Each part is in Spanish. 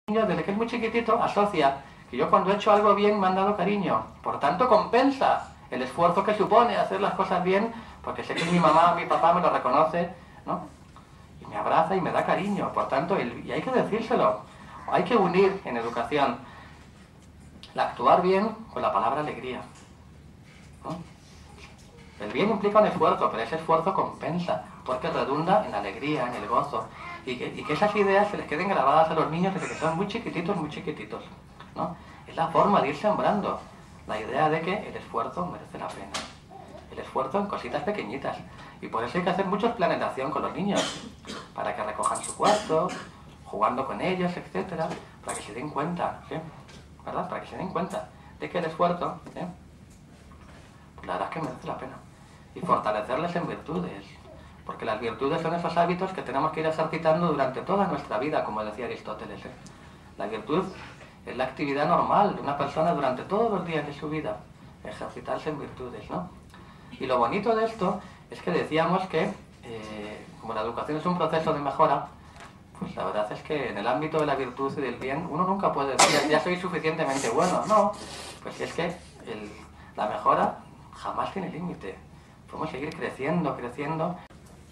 niño, desde que es muy chiquitito, asocia que yo cuando he hecho algo bien me han dado cariño. Por tanto, compensa el esfuerzo que supone hacer las cosas bien, porque sé que mi mamá, mi papá me lo reconoce, ¿no? Y me abraza y me da cariño. Por tanto, y hay que decírselo. Hay que unir en educación el actuar bien con la palabra alegría, ¿no? El bien implica un esfuerzo, pero ese esfuerzo compensa, porque redunda en alegría, en el gozo. Y que esas ideas se les queden grabadas a los niños desde que son muy chiquititos, ¿no? Es la forma de ir sembrando la idea de que el esfuerzo merece la pena. El esfuerzo en cositas pequeñitas. Y por eso hay que hacer muchos planes de acción con los niños, para que recojan su cuarto, jugando con ellos, etcétera, para que se den cuenta, ¿sí? ¿Verdad? Para que se den cuenta de que el esfuerzo, ¿sí? Pues la verdad es que merece la pena. Y fortalecerles en virtudes. Porque las virtudes son esos hábitos que tenemos que ir ejercitando durante toda nuestra vida, como decía Aristóteles, ¿eh? La virtud es la actividad normal de una persona durante todos los días de su vida, ejercitarse en virtudes, ¿no? Y lo bonito de esto es que decíamos que, como la educación es un proceso de mejora, pues la verdad es que en el ámbito de la virtud y del bien, uno nunca puede decir, ya soy suficientemente bueno. No, pues es que la mejora jamás tiene límite. Podemos seguir creciendo.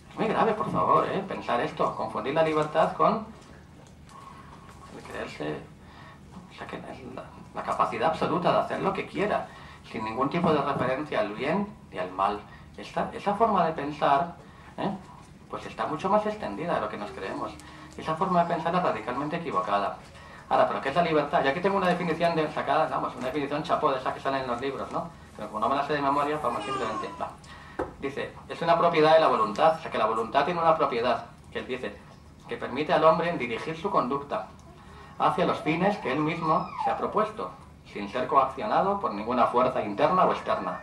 Es muy grave, por favor, pensar esto, confundir la libertad con el creerse, o sea, que la capacidad absoluta de hacer lo que quiera, sin ningún tipo de referencia al bien y al mal. Esa forma de pensar, pues está mucho más extendida de lo que nos creemos. Esa forma de pensar es radicalmente equivocada. Ahora, ¿pero qué es la libertad? Yo aquí tengo una definición sacada, vamos, una definición chapó de esas que salen en los libros, ¿no? Pero como no me la sé de memoria, vamos simplemente, va. Dice, es una propiedad de la voluntad, o sea que la voluntad tiene una propiedad, que él dice, que permite al hombre dirigir su conducta hacia los fines que él mismo se ha propuesto, sin ser coaccionado por ninguna fuerza interna o externa.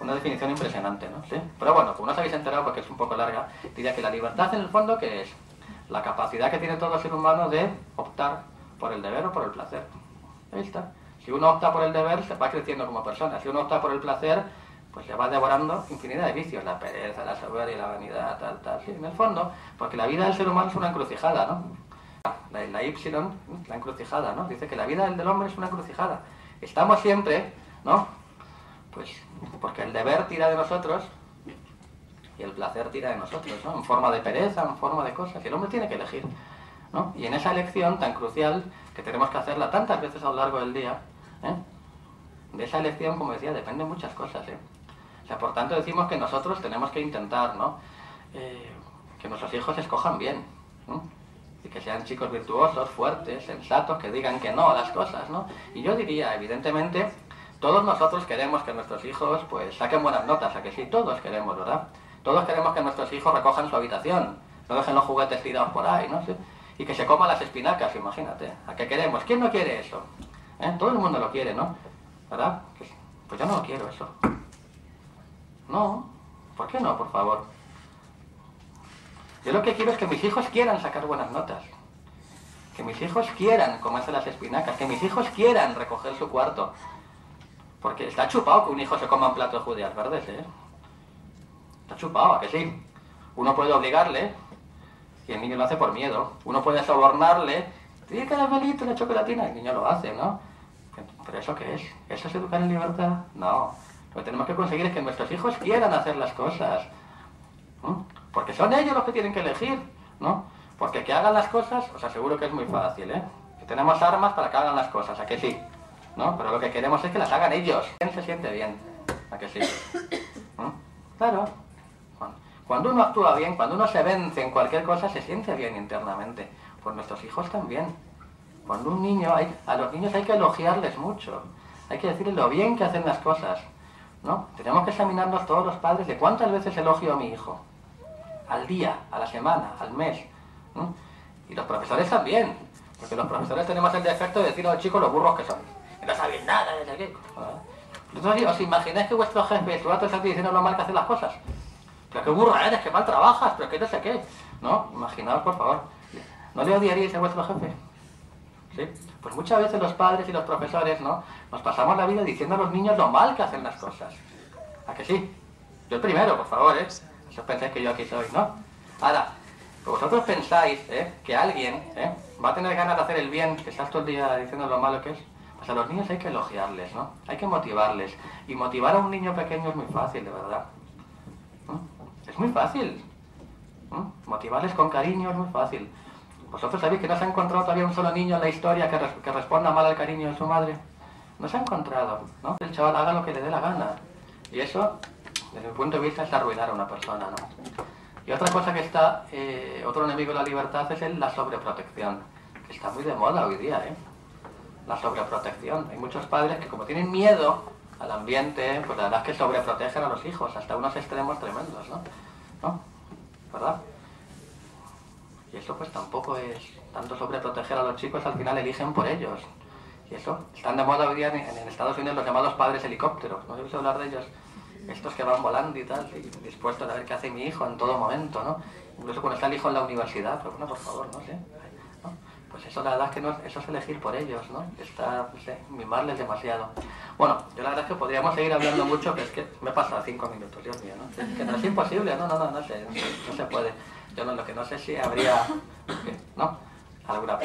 Una definición impresionante, ¿no? ¿Sí? Pero bueno, como no os habéis enterado porque es un poco larga, diría que la libertad en el fondo, ¿qué es? La capacidad que tiene todo ser humano de optar por el deber o por el placer. Ahí está. Si uno opta por el deber, se va creciendo como persona. Si uno opta por el placer, pues le va devorando infinidad de vicios, la pereza, la soberbia, la vanidad, tal. Sí, en el fondo, porque la vida del ser humano es una encrucijada, ¿no? La Y, la encrucijada, ¿no? Dice que la vida del hombre es una encrucijada. Estamos siempre, ¿no? Pues porque el deber tira de nosotros y el placer tira de nosotros, ¿no? En forma de pereza, en forma de cosas. Y el hombre tiene que elegir, ¿no? Y en esa elección tan crucial, que tenemos que hacerla tantas veces a lo largo del día, de esa elección, como decía, dependen muchas cosas, O sea, por tanto decimos que nosotros tenemos que intentar, ¿no? Que nuestros hijos escojan bien, ¿no? Y que sean chicos virtuosos, fuertes, sensatos, que digan que no a las cosas, ¿no? Y yo diría, evidentemente, todos nosotros queremos que nuestros hijos, pues, saquen buenas notas, ¿a que sí? Todos queremos, ¿verdad? Todos queremos que nuestros hijos recojan su habitación, no dejen los juguetes tirados por ahí, ¿no? ¿Sí? Y que se coman las espinacas, imagínate. ¿A qué queremos? ¿Quién no quiere eso? Todo el mundo lo quiere, ¿no? ¿Verdad? Pues yo no lo quiero eso. No, ¿por qué no, por favor? Yo lo que quiero es que mis hijos quieran sacar buenas notas. Que mis hijos quieran comerse las espinacas. Que mis hijos quieran recoger su cuarto. Porque está chupado que un hijo se coma un plato de judías verdes, Está chupado, ¿a que sí? Uno puede obligarle y el niño lo hace por miedo. Uno puede sobornarle, te di caramelito, una chocolatina, el niño lo hace, ¿no? ¿Pero eso qué es? ¿Eso es educar en libertad? No. Lo que tenemos que conseguir es que nuestros hijos quieran hacer las cosas. Porque son ellos los que tienen que elegir, ¿no? Porque que hagan las cosas, os aseguro que es muy fácil, Que tenemos armas para que hagan las cosas, ¿a que sí? ¿No? Pero lo que queremos es que las hagan ellos. ¿Quién se siente bien? ¿A que sí? Claro. Cuando uno actúa bien, cuando uno se vence en cualquier cosa, se siente bien internamente. Pues nuestros hijos también. Cuando un niño, a los niños hay que elogiarles mucho. Hay que decirles lo bien que hacen las cosas, ¿no? Tenemos que examinarnos todos los padres de cuántas veces elogio a mi hijo. Al día, a la semana, al mes. Y los profesores también. Porque los profesores tenemos el defecto de decir a los chicos los burros que son. Que no saben nada de qué. Entonces, ¿os imagináis que vuestro jefe estuvo todo el día diciendo lo mal que hacen las cosas? Pero qué burra eres, que mal trabajas, pero que no sé qué. ¿No? Imaginaos, por favor. ¿No le odiaríais a vuestro jefe? ¿Sí? Pues muchas veces los padres y los profesores, ¿no? Nos pasamos la vida diciendo a los niños lo mal que hacen las cosas. ¿A que sí? Yo el primero, por favor, Si os pensáis que yo aquí soy, ¿no? Ahora, Pero vosotros pensáis que alguien va a tener ganas de hacer el bien, que estás todo el día diciendo lo malo que es. Pues a los niños hay que elogiarles, ¿no? Hay que motivarles. Y motivar a un niño pequeño es muy fácil, de verdad. Es muy fácil. Motivarles con cariño es muy fácil. ¿Vosotros sabéis que no se ha encontrado todavía un solo niño en la historia que responda mal al cariño de su madre? No se ha encontrado, ¿no? El chaval haga lo que le dé la gana. Y eso, desde mi punto de vista, es arruinar a una persona, ¿no? Y otra cosa que está, otro enemigo de la libertad es la sobreprotección, que está muy de moda hoy día, La sobreprotección. Hay muchos padres que como tienen miedo al ambiente, pues la verdad es que sobreprotegen a los hijos, hasta unos extremos tremendos, ¿no? ¿Verdad? Y eso pues tampoco es tanto sobreproteger a los chicos, al final eligen por ellos. Y eso, están de moda hoy día en Estados Unidos los llamados padres helicópteros, ¿no habéis hablar de ellos? Estos que van volando y tal, y dispuestos a ver qué hace mi hijo en todo momento, ¿no? Incluso cuando está el hijo en la universidad, pero bueno, por favor, no sé, ¿no? Pues eso la verdad es que no, eso es elegir por ellos, ¿no? Está, no sé, mimarles demasiado. Bueno, yo la verdad es que podríamos seguir hablando mucho, pero es que me he pasado 5 minutos, Dios mío, ¿no? Es que no es imposible, no sé, no se puede. Yo lo que no sé si habría, ¿no? Alguna